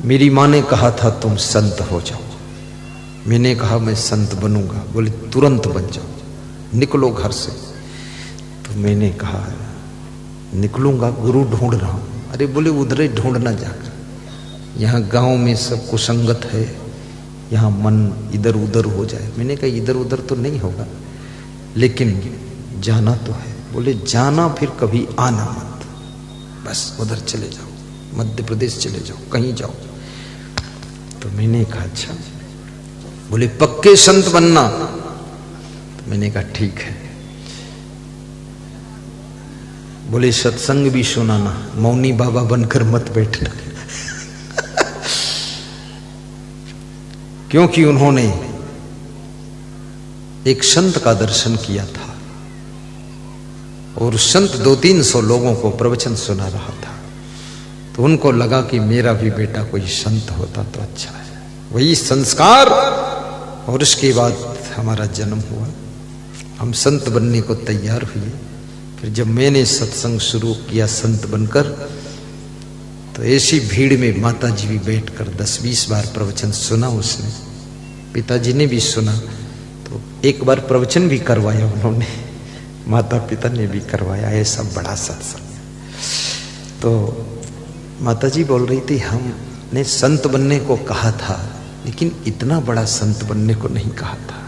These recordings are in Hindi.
मेरी माँ ने कहा था तुम संत हो जाओ। मैंने कहा मैं संत बनूंगा। बोले तुरंत बन जाओ, निकलो घर से। तो मैंने कहा निकलूंगा, गुरु ढूंढ रहा हूं। अरे बोले उधर ही ढूंढना जाकर, यहाँ गांव में सब कुसंगत है, यहाँ मन इधर उधर हो जाए। मैंने कहा इधर उधर तो नहीं होगा, लेकिन जाना तो है। बोले जाना फिर कभी आना मत, बस उधर चले जाओ, मध्य प्रदेश चले जाओ, कहीं जाओ। तो मैंने कहा अच्छा। बोले पक्के संत बनना। तो मैंने कहा ठीक है। बोले सत्संग भी सुनाना, मौनी बाबा बनकर मत बैठना। क्योंकि उन्होंने एक संत का दर्शन किया था और संत 200-300 लोगों को प्रवचन सुना रहा था। तो उनको लगा कि मेरा भी बेटा कोई संत होता तो अच्छा है। वही संस्कार, और उसके बाद हमारा जन्म हुआ। हम संत बनने को तैयार हुए। फिर जब मैंने सत्संग शुरू किया संत बनकर, तो ऐसी भीड़ में माता जी भी बैठकर 10-20 बार प्रवचन सुना उसने, पिताजी ने भी सुना। तो एक बार प्रवचन भी करवाया उन्होंने, माता पिता ने भी करवाया। ऐसा बड़ा सत्संग। तो माता जी बोल रही थी हमने संत बनने को कहा था, लेकिन इतना बड़ा संत बनने को नहीं कहा था,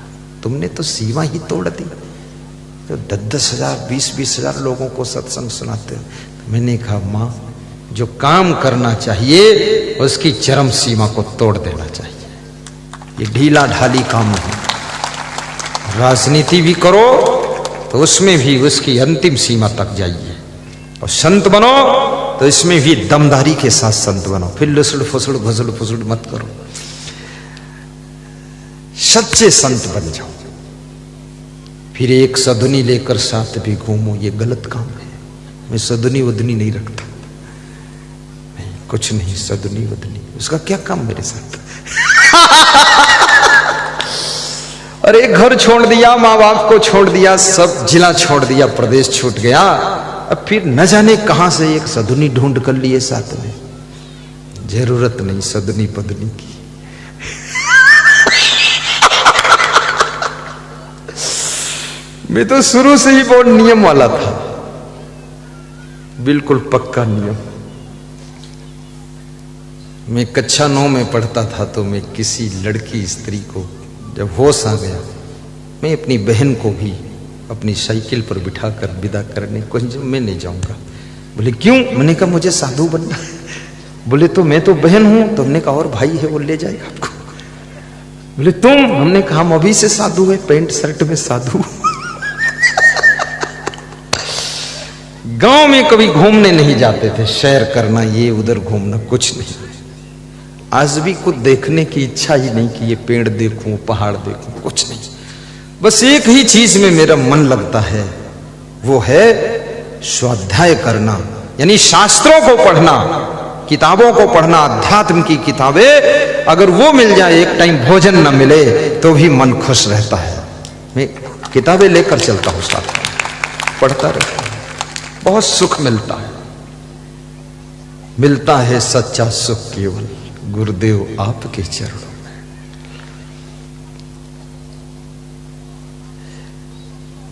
तुमने तो सीमा ही तोड़ दी। तो 10-10 हजार 20-20 हजार लोगों को सत्संग सुनाते हो। तो मैंने कहा माँ, जो काम करना चाहिए उसकी चरम सीमा को तोड़ देना चाहिए। ये ढीला ढाली काम नहीं। राजनीति भी करो तो उसमें भी उसकी अंतिम सीमा तक जाइए, और संत बनो तो इसमें भी दमदारी के साथ संत बनो। फिर लुसड़ फुसड़ घुसड़ फुसड़ मत करो, सच्चे संत बन जाओ। फिर एक सदनी लेकर साथ भी घूमो, ये गलत काम है। मैं सदनी वदनी नहीं रखता, नहीं कुछ नहीं, सदनी वदनी उसका क्या काम मेरे साथ। अरे घर छोड़ दिया, माँ बाप को छोड़ दिया, सब जिला छोड़ दिया, प्रदेश छूट गया। अब फिर न जाने कहां से एक सदनी ढूंढ कर लिए साथ में। जरूरत नहीं सदनी पदनी की। मैं तो शुरू से ही बहुत नियम वाला था, बिल्कुल पक्का नियम। मैं कक्षा 9 में पढ़ता था, तो मैं किसी लड़की स्त्री को जब होश आ गया, मैं अपनी बहन को भी अपनी साइकिल पर बिठाकर विदा करने को, मैं नहीं जाऊंगा। बोले क्यों? मैंने कहा मुझे साधु बनना है। बोले तो मैं तो बहन हूं। तो हमने कहा और भाई है वो ले जाएगा आपको। बोले तुम? हमने कहा हम अभी से साधु है, पैंट शर्ट में साधु। गांव में कभी घूमने नहीं जाते थे, सैर करना, ये उधर घूमना, कुछ नहीं। आज भी कुछ देखने की इच्छा ही नहीं कि ये पेड़ देखूं, पहाड़ देखूं, कुछ नहीं। बस एक ही चीज में मेरा मन लगता है, वो है स्वाध्याय करना, यानी शास्त्रों को पढ़ना, किताबों को पढ़ना, अध्यात्म की किताबें। अगर वो मिल जाए, एक टाइम भोजन न मिले तो भी मन खुश रहता है। मैं किताबें लेकर चलता हूं साथ में, पढ़ता रहता हूं, बहुत सुख मिलता है। मिलता है सच्चा सुख केवल गुरुदेव आपके चरणों में।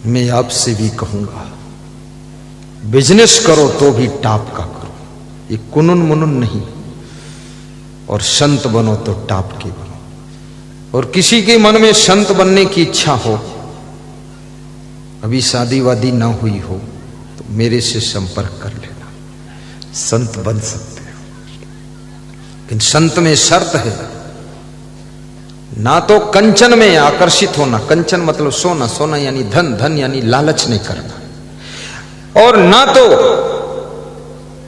मैं आपसे भी कहूंगा, बिजनेस करो तो भी टाप का करो, ये कुनुन मुनुन नहीं। और संत बनो तो टाप के बनो। और किसी के मन में संत बनने की इच्छा हो, अभी शादी वादी ना हुई हो, तो मेरे से संपर्क कर लेना, संत बन सकते हो। लेकिन संत में शर्त है, ना तो कंचन में आकर्षित होना, कंचन मतलब सोना, सोना यानी धन, धन यानी लालच नहीं करना, और ना तो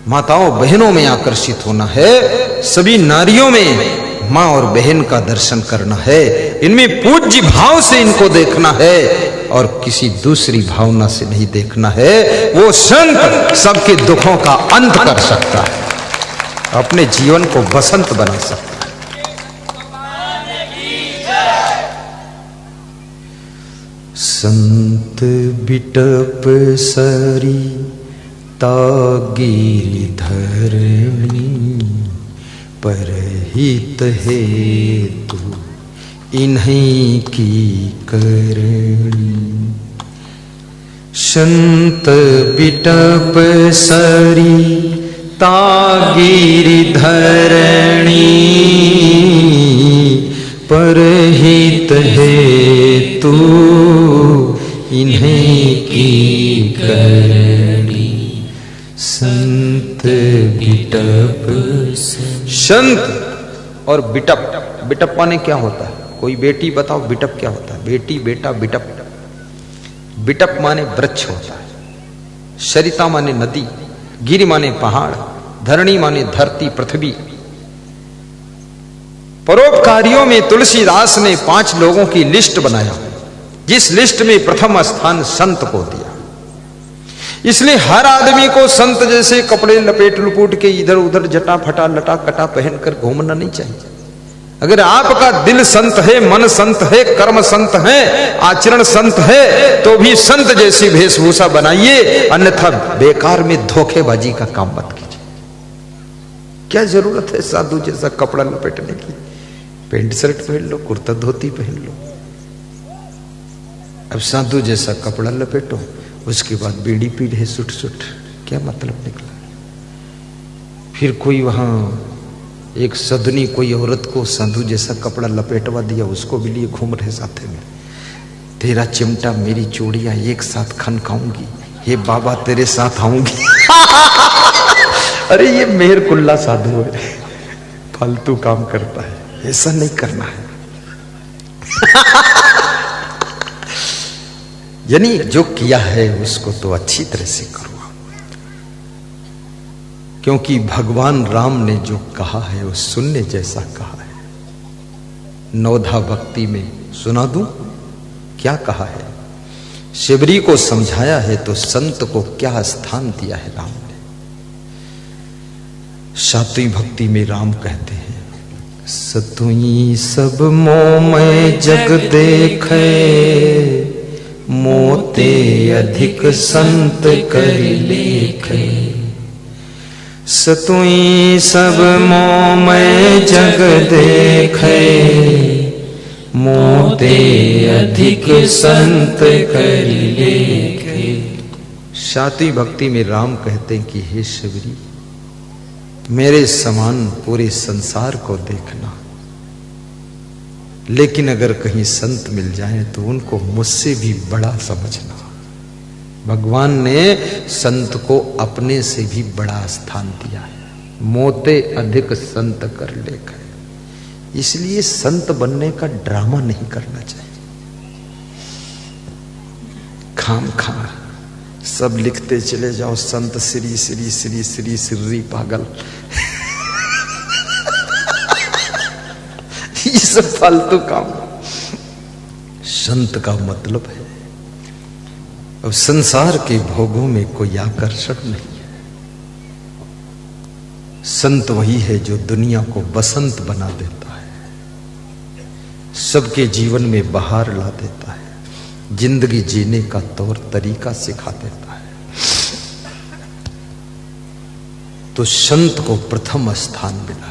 माताओं बहनों में आकर्षित होना है। सभी नारियों में मां और बहन का दर्शन करना है, इनमें पूज्य भाव से इनको देखना है, और किसी दूसरी भावना से नहीं देखना है। वो संत सबके दुखों का अंत कर सकता है, अपने जीवन को बसंत बना सकता है। संत बिटप सरी तागिरी धरणी, परहित हेतु इन्हीं की करणी। संत बिटप सरी तागिरि धरणी, परहित हेतु इन्हीं की करणी। संत बिटप, संत और बिटप, बिटप माने क्या होता है? कोई बेटी बताओ बिटप क्या होता है? बेटी बेटा बिटप। बिटप माने वृक्ष होता है, सरिता माने नदी, गिरि माने पहाड़, धरणी माने धरती पृथ्वी। परोपकारियों में तुलसीदास ने 5 लोगों की लिस्ट बनाया, जिस लिस्ट में प्रथम स्थान संत को दिया। इसलिए हर आदमी को संत जैसे कपड़े लपेट लुपूट के इधर उधर जटा फटा लटा कटा पहनकर घूमना नहीं चाहिए। अगर आपका दिल संत है, मन संत है, कर्म संत है, आचरण संत है, तो भी संत जैसी वेशभूषा बनाइए, अन्यथा बेकार में धोखेबाजी का काम मत कीजिए। क्या जरूरत है साधु जैसा कपड़ा लपेटने की? पेंट शर्ट पहन लो, कुर्ता धोती पहन लो। अब साधु जैसा कपड़ा लपेटो, उसके बाद बीड़ी पी रहे सुट सुट, क्या मतलब निकला? फिर कोई वहां एक सदनी कोई औरत को साधु जैसा कपड़ा लपेटवा दिया, उसको भी लिए घूम रहे साथे में, तेरा चिमटा मेरी चूड़ियां एक साथ खनकाऊंगी, हे बाबा तेरे साथ आऊंगी। अरे ये मेहर कुल्ला साधु है, फालतू काम करता है, ऐसा नहीं करना है। यानी जो किया है उसको तो अच्छी तरह से करो, क्योंकि भगवान राम ने जो कहा है वो सुनने जैसा कहा है। नवधा भक्ति में सुना दूं क्या कहा है? शिवरी को समझाया है तो संत को क्या स्थान दिया है राम ने। सातवीं भक्ति में राम कहते हैं, सतुई सब मोह जग देखे, मोते अधिक संत कर लेखे। सतुई सब मोह जग देखे, मोते अधिक संत कर लेखे। सातवीं भक्ति में राम कहते हैं कि हे शिवरी, मेरे समान पूरे संसार को देखना, लेकिन अगर कहीं संत मिल जाए तो उनको मुझसे भी बड़ा समझना। भगवान ने संत को अपने से भी बड़ा स्थान दिया है, मोते अधिक संत कर लेकर। इसलिए संत बनने का ड्रामा नहीं करना चाहिए। खाम खा सब लिखते चले जाओ, संत श्री श्री श्री श्री श्री पागल। ये सब फालतू काम। संत का मतलब है, अब संसार के भोगों में कोई आकर्षण नहीं है। संत वही है जो दुनिया को बसंत बना देता है, सबके जीवन में बहार ला देता है, जिंदगी जीने का तौर तरीका सिखा देता है। तो संत को प्रथम स्थान मिला है।